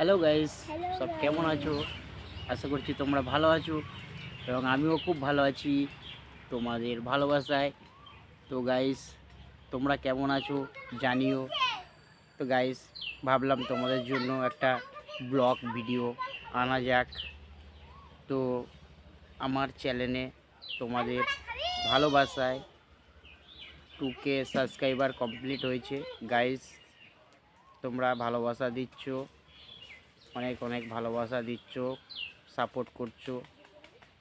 Hello guys, সব কেমন আছো? আশা করছি তোমরা ভালো আছো এবং আমিও খুব ভালো আছি তোমাদের ভালোবাসায়। তো গাইস, তোমরা কেমন আছো জানিও। তো গাইস, ভাবলাম তোমাদের জন্য একটা ব্লগ ভিডিও আনা যাক। তো আমার চ্যানেলে তোমাদের ভালোবাসায় 2K সাবস্ক্রাইবার কমপ্লিট হয়েছে। গাইস, তোমরা ভালোবাসা দিচ্ছ, অনেক অনেক ভালোবাসা দিচ্ছ, সাপোর্ট করছো,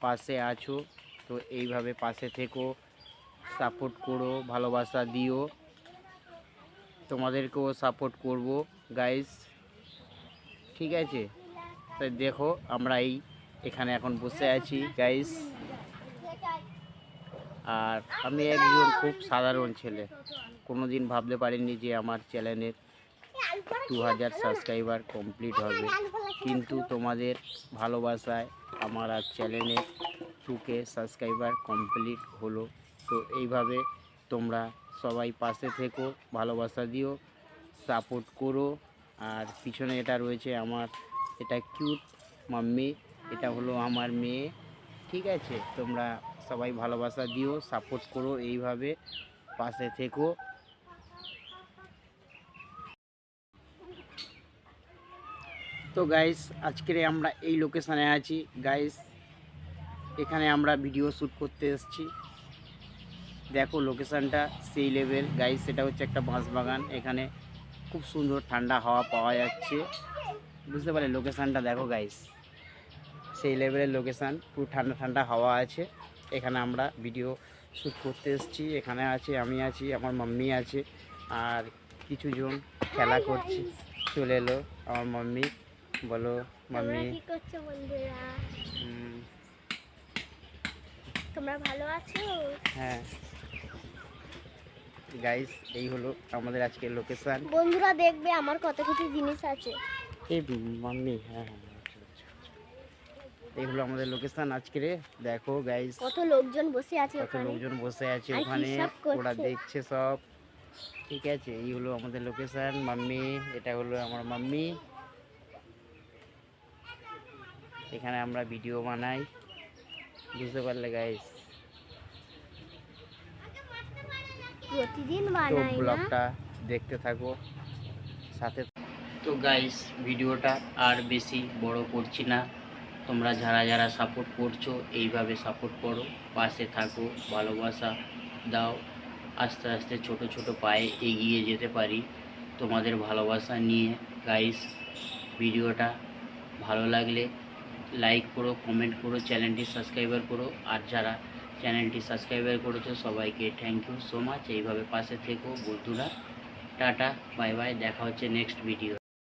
পাশে আছো। তো এইভাবে পাশে থেকো, সাপোর্ট করো, ভালোবাসা দিও, তোমাদেরকেও সাপোর্ট করব গাইস, ঠিক আছে? তাই দেখো, আমরা এখানে এখন বসে আছি গাইস। আর আমি একজন খুব সাধারণ ছেলে, কোনো দিন ভাবতে পারিনি যে আমার চ্যানেলের 2000 সাবস্ক্রাইবার কমপ্লিট হবে, কিন্তু তোমাদের ভালোবাসায় আমার আর চ্যানেলে 2K সাবস্ক্রাইবার কমপ্লিট হলো। তো এইভাবে তোমরা সবাই পাশে থেকো, ভালোবাসা দিও, সাপোর্ট করো। আর পিছনে এটা রয়েছে আমার, এটা কিউট মাম্মি, এটা হলো আমার মেয়ে, ঠিক আছে? তোমরা সবাই ভালোবাসা দিও, সাপোর্ট করো, এইভাবে পাশে থেকো। তো গাইস, আজকে আমরা এই লোকেশানে আছি গাইস, এখানে আমরা ভিডিও শ্যুট করতে এসেছি। দেখো লোকেশানটা সেই লেভেল গাইস, সেটা হচ্ছে একটা বাঁশবাগান। এখানে খুব সুন্দর ঠান্ডা হাওয়া পাওয়া যাচ্ছে, বুঝতে পারলে? লোকেশানটা দেখো গাইস, সেই লেভেলের লোকেশান, পুরো ঠান্ডা ঠান্ডা হাওয়া আছে। এখানে আমরা ভিডিও শ্যুট করতে এসেছি। এখানে আছে, আমি আছি, আমার মাম্মি আছে, আর কিছু জন খেলা করছে। চলে এলো আমার মাম্মি। বলো মাম্মি। কি করছো বন্ধুরা? তোমরা ভালো আছো? হ্যাঁ গাইস, এই হলো আমাদের আজকের লোকেশান। বন্ধুরা দেখবে আমার কত কিছু জিনিস আছে। এই মাম্মি, হ্যাঁ হ্যাঁ, এই হলো আমাদের লোকেশান আজকে। দেখো গাইস, কত লোকজন বসে আছে কত ওখানে। লোকজন বসে আছে আর কি ওখানে, সব করছে? ওরা দেখছে সব, ঠিক আছে? এই হলো আমাদের লোকেশান। মাম্মি, এটা হলো আমার মাম্মি। এখানে আমরা ভিডিও বানাই, বুঝতে পারলে গাইস? প্রতিদিন তো বানাই না। ব্লগটা দেখতে থাকো সাথে। তো গাইস, ভিডিওটা আর বেশি বড় করছি না। তোমরা যারা যারা সাপোর্ট করছো, এইভাবে সাপোর্ট করো, পাশে থাকো, ভালোবাসা দাও। আস্তে আস্তে ছোট ছোট পায়ে এগিয়ে যেতে পারি তোমাদের ভালোবাসা নিয়ে। গাইস, ভিডিওটা ভালো লাগলে লাইক করো, কমেন্ট করো, চ্যানেলটি সাবস্ক্রাইবার করো। আর যারা চ্যানেলটি সাবস্ক্রাইবার করেছো সবাইকে থ্যাংক ইউ সো মাচ। এইভাবে পাশে থেকো বন্ধুরা। টাটা, বাই বাই, দেখা হচ্ছে নেক্সট ভিডিও।